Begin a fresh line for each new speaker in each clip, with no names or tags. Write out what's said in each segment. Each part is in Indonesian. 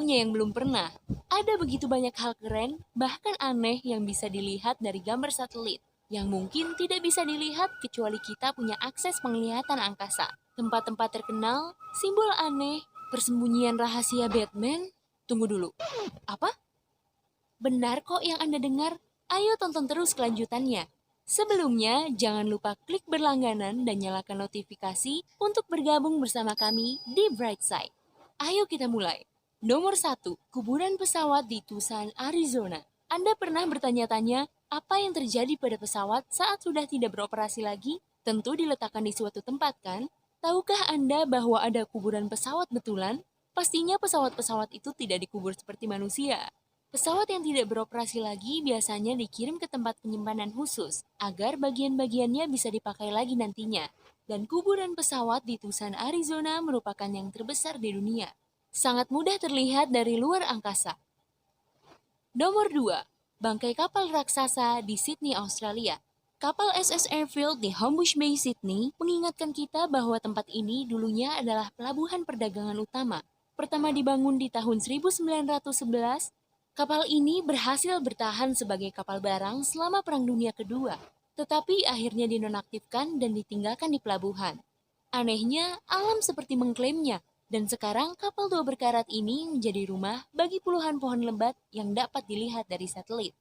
punya yang belum pernah. Ada begitu banyak hal keren, bahkan aneh yang bisa dilihat dari gambar satelit, yang mungkin tidak bisa dilihat kecuali kita punya akses penglihatan angkasa. Tempat-tempat terkenal, simbol aneh, persembunyian rahasia Batman. Tunggu dulu, apa? Benar kok yang Anda dengar? Ayo tonton terus kelanjutannya. Sebelumnya, jangan lupa klik berlangganan dan nyalakan notifikasi untuk bergabung bersama kami di Brightside. Ayo kita mulai. Nomor 1, kuburan pesawat di Tucson, Arizona. Anda pernah bertanya-tanya apa yang terjadi pada pesawat saat sudah tidak beroperasi lagi? Tentu diletakkan di suatu tempat kan? Tahukah Anda bahwa ada kuburan pesawat betulan? Pastinya pesawat-pesawat itu tidak dikubur seperti manusia. Pesawat yang tidak beroperasi lagi biasanya dikirim ke tempat penyimpanan khusus agar bagian-bagiannya bisa dipakai lagi nantinya. Dan kuburan pesawat di Tucson, Arizona merupakan yang terbesar di dunia. Sangat mudah terlihat dari luar angkasa. Nomor 2, bangkai kapal raksasa di Sydney, Australia. Kapal SS Airfield di Homebush Bay, Sydney mengingatkan kita bahwa tempat ini dulunya adalah pelabuhan perdagangan utama. Pertama dibangun di tahun 1911, kapal ini berhasil bertahan sebagai kapal barang selama Perang Dunia Kedua, tetapi akhirnya dinonaktifkan dan ditinggalkan di pelabuhan. Anehnya, alam seperti mengklaimnya, dan sekarang kapal dua berkarat ini menjadi rumah bagi puluhan pohon lebat yang dapat dilihat dari satelit.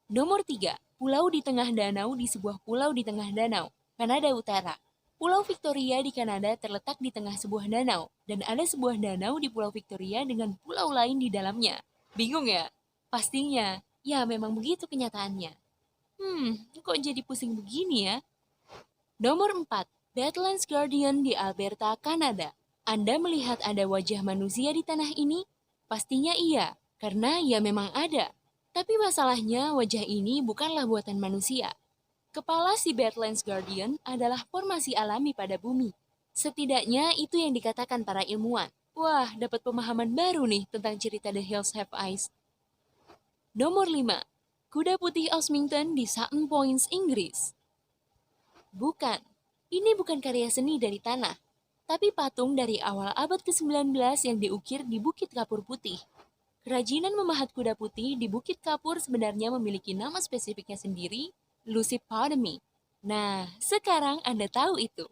Nomor 3, pulau di tengah danau di sebuah pulau di tengah danau, Kanada Utara. Pulau Victoria di Kanada terletak di tengah sebuah danau, dan ada sebuah danau di Pulau Victoria dengan pulau lain di dalamnya. Bingung ya? Pastinya, ya memang begitu kenyataannya. Kok jadi pusing begini ya? Nomor 4, Badlands Guardian di Alberta, Kanada. Anda melihat ada wajah manusia di tanah ini? Pastinya iya, karena ya memang ada. Tapi masalahnya wajah ini bukanlah buatan manusia. Kepala si Badlands Guardian adalah formasi alami pada bumi. Setidaknya itu yang dikatakan para ilmuwan. Wah, dapat pemahaman baru nih tentang cerita The Hills Have Eyes. Nomor 5, kuda putih Osmington di Sutton Point, Inggris. Bukan, ini bukan karya seni dari tanah, tapi patung dari awal abad ke-19 yang diukir di Bukit Kapur Putih. Kerajinan memahat kuda putih di Bukit Kapur sebenarnya memiliki nama spesifiknya sendiri, Lucipotami. Nah, sekarang Anda tahu itu.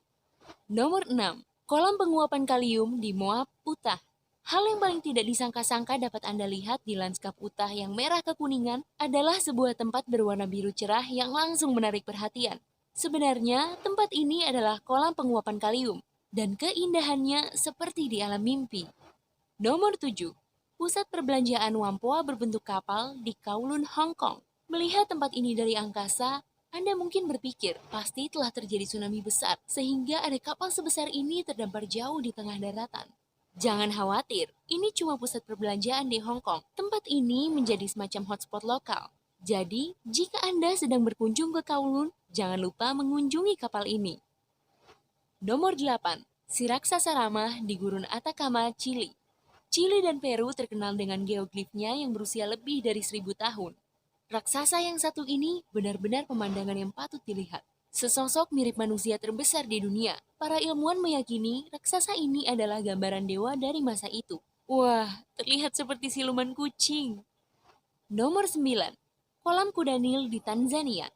Nomor 6, kolam penguapan kalium di Moab, Utah. Hal yang paling tidak disangka-sangka dapat Anda lihat di lanskap Utah yang merah kekuningan adalah sebuah tempat berwarna biru cerah yang langsung menarik perhatian. Sebenarnya, tempat ini adalah kolam penguapan kalium, dan keindahannya seperti di alam mimpi. Nomor 7, pusat perbelanjaan Whampoa berbentuk kapal di Kowloon, Hong Kong. Melihat tempat ini dari angkasa, Anda mungkin berpikir pasti telah terjadi tsunami besar, sehingga ada kapal sebesar ini terdampar jauh di tengah daratan. Jangan khawatir, ini cuma pusat perbelanjaan di Hong Kong. Tempat ini menjadi semacam hotspot lokal. Jadi, jika Anda sedang berkunjung ke Kowloon, jangan lupa mengunjungi kapal ini. Nomor 8, si raksasa ramah di Gurun Atacama, Chili. Chili dan Peru terkenal dengan geoglifnya yang berusia lebih dari 1000 tahun. Raksasa yang satu ini benar-benar pemandangan yang patut dilihat. Sesosok mirip manusia terbesar di dunia. Para ilmuwan meyakini raksasa ini adalah gambaran dewa dari masa itu. Wah, terlihat seperti siluman kucing. Nomor 9, kolam kuda Nil di Tanzania.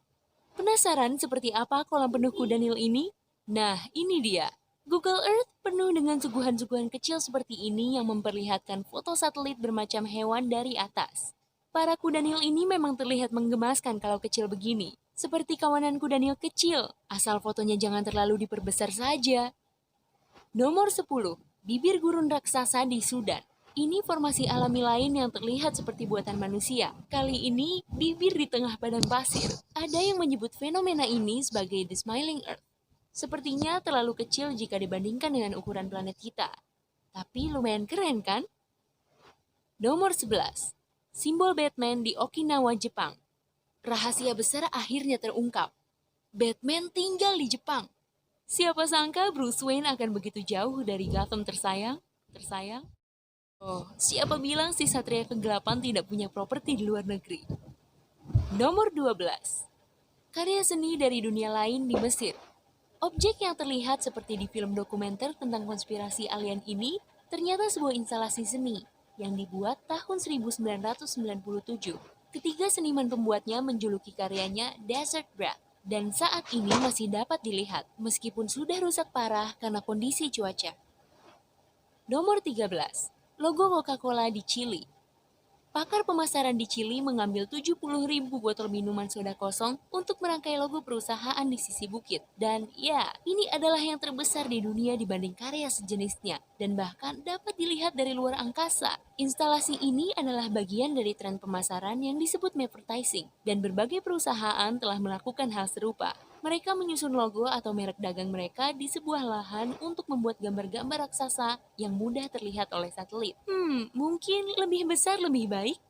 Penasaran seperti apa kolam penuh kuda Nil ini? Nah, ini dia. Google Earth penuh dengan suguhan-suguhan kecil seperti ini yang memperlihatkan foto satelit bermacam hewan dari atas. Para kuda Nil ini memang terlihat menggemaskan kalau kecil begini. Seperti kawanan kuda Nil kecil, asal fotonya jangan terlalu diperbesar saja. Nomor 10, bibir gurun raksasa di Sudan. Ini formasi alami lain yang terlihat seperti buatan manusia. Kali ini, bibir di tengah padang pasir. Ada yang menyebut fenomena ini sebagai The Smiling Earth. Sepertinya terlalu kecil jika dibandingkan dengan ukuran planet kita. Tapi lumayan keren kan? Nomor 11, simbol Batman di Okinawa, Jepang. Rahasia besar akhirnya terungkap. Batman tinggal di Jepang. Siapa sangka Bruce Wayne akan begitu jauh dari Gotham tersayang? Oh, siapa bilang si Satria Kegelapan tidak punya properti di luar negeri? Nomor 12, karya seni dari dunia lain di Mesir. Objek yang terlihat seperti di film dokumenter tentang konspirasi alien ini ternyata sebuah instalasi seni. yang dibuat tahun 1997. Ketiga seniman pembuatnya menjuluki karyanya Desert Breath, dan saat ini masih dapat dilihat meskipun sudah rusak parah karena kondisi cuaca. Nomor 13. Logo Coca-Cola di Chili. Pakar pemasaran di Chili mengambil 70.000 botol minuman soda kosong untuk merangkai logo perusahaan di sisi bukit. Dan ya, ini adalah yang terbesar di dunia dibanding karya sejenisnya. Dan bahkan dapat dilihat dari luar angkasa. Instalasi ini adalah bagian dari tren pemasaran yang disebut advertising. Dan berbagai perusahaan telah melakukan hal serupa. Mereka menyusun logo atau merek dagang mereka di sebuah lahan untuk membuat gambar-gambar raksasa yang mudah terlihat oleh satelit. Mungkin lebih besar lebih baik?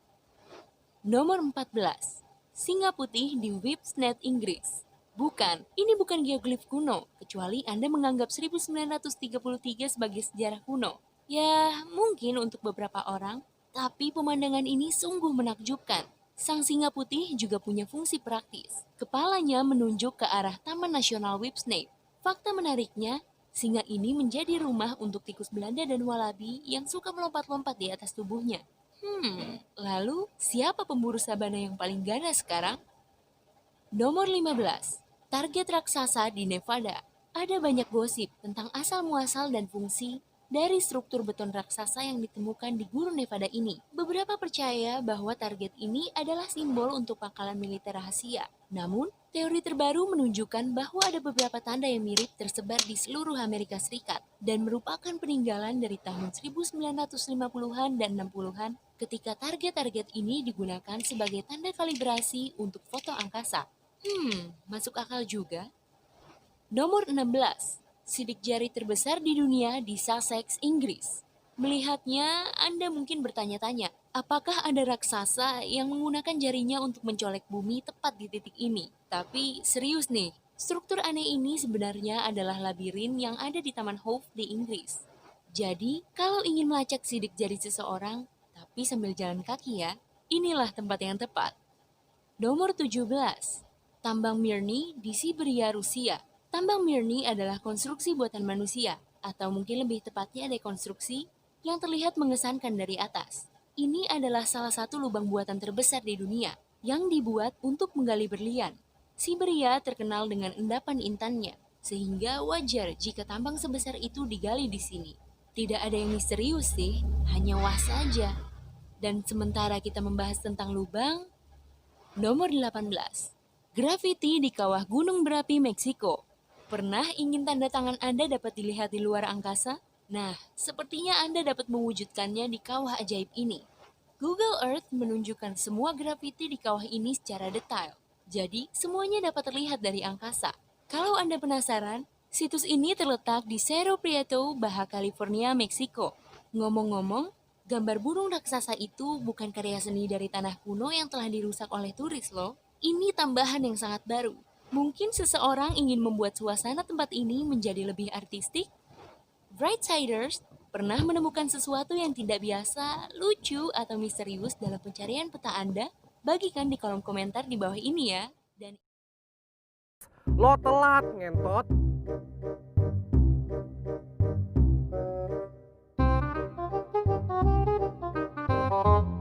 Nomor 14. Singa putih di Whipsnade, Inggris. Bukan, ini bukan geoglif kuno, kecuali Anda menganggap 1933 sebagai sejarah kuno. Ya, mungkin untuk beberapa orang, tapi pemandangan ini sungguh menakjubkan. Sang singa putih juga punya fungsi praktis. Kepalanya menunjuk ke arah Taman Nasional Whipsnade. Fakta menariknya, singa ini menjadi rumah untuk tikus Belanda dan walabi yang suka melompat-lompat di atas tubuhnya. Lalu siapa pemburu sabana yang paling ganas sekarang? Nomor 15. Target raksasa di Nevada. Ada banyak gosip tentang asal-muasal dan fungsi dari struktur beton raksasa yang ditemukan di Gurun Nevada ini. Beberapa percaya bahwa target ini adalah simbol untuk pangkalan militer rahasia. Namun, teori terbaru menunjukkan bahwa ada beberapa tanda yang mirip tersebar di seluruh Amerika Serikat dan merupakan peninggalan dari tahun 1950-an dan 60-an ketika target-target ini digunakan sebagai tanda kalibrasi untuk foto angkasa. Masuk akal juga. Nomor 16. Sidik jari terbesar di dunia di Sussex, Inggris. Melihatnya, Anda mungkin bertanya-tanya, apakah ada raksasa yang menggunakan jarinya untuk mencolek bumi tepat di titik ini? Tapi serius nih, struktur aneh ini sebenarnya adalah labirin yang ada di Taman Hove di Inggris. Jadi, kalau ingin melacak sidik jari seseorang, tapi sambil jalan kaki ya, inilah tempat yang tepat. Nomor 17. Tambang Mirny di Siberia, Rusia. Tambang Mirny adalah konstruksi buatan manusia, atau mungkin lebih tepatnya dekonstruksi yang terlihat mengesankan dari atas. Ini adalah salah satu lubang buatan terbesar di dunia, yang dibuat untuk menggali berlian. Siberia terkenal dengan endapan intannya, sehingga wajar jika tambang sebesar itu digali di sini. Tidak ada yang misterius sih, hanya wah saja. Dan sementara kita membahas tentang lubang, nomor 18. Grafiti di kawah gunung berapi Meksiko. Pernah ingin tanda tangan Anda dapat dilihat di luar angkasa? Nah, sepertinya Anda dapat mewujudkannya di kawah ajaib ini. Google Earth menunjukkan semua grafiti di kawah ini secara detail. Jadi, semuanya dapat terlihat dari angkasa. Kalau Anda penasaran, situs ini terletak di Cerro Prieto, Baja California, Meksiko. Ngomong-ngomong, gambar burung raksasa itu bukan karya seni dari tanah kuno yang telah dirusak oleh turis loh. Ini tambahan yang sangat baru. Mungkin seseorang ingin membuat suasana tempat ini menjadi lebih artistik? Brightsiders pernah menemukan sesuatu yang tidak biasa, lucu, atau misterius dalam pencarian peta Anda? Bagikan di kolom komentar di bawah ini ya. Dan
Lo telat, ngentot.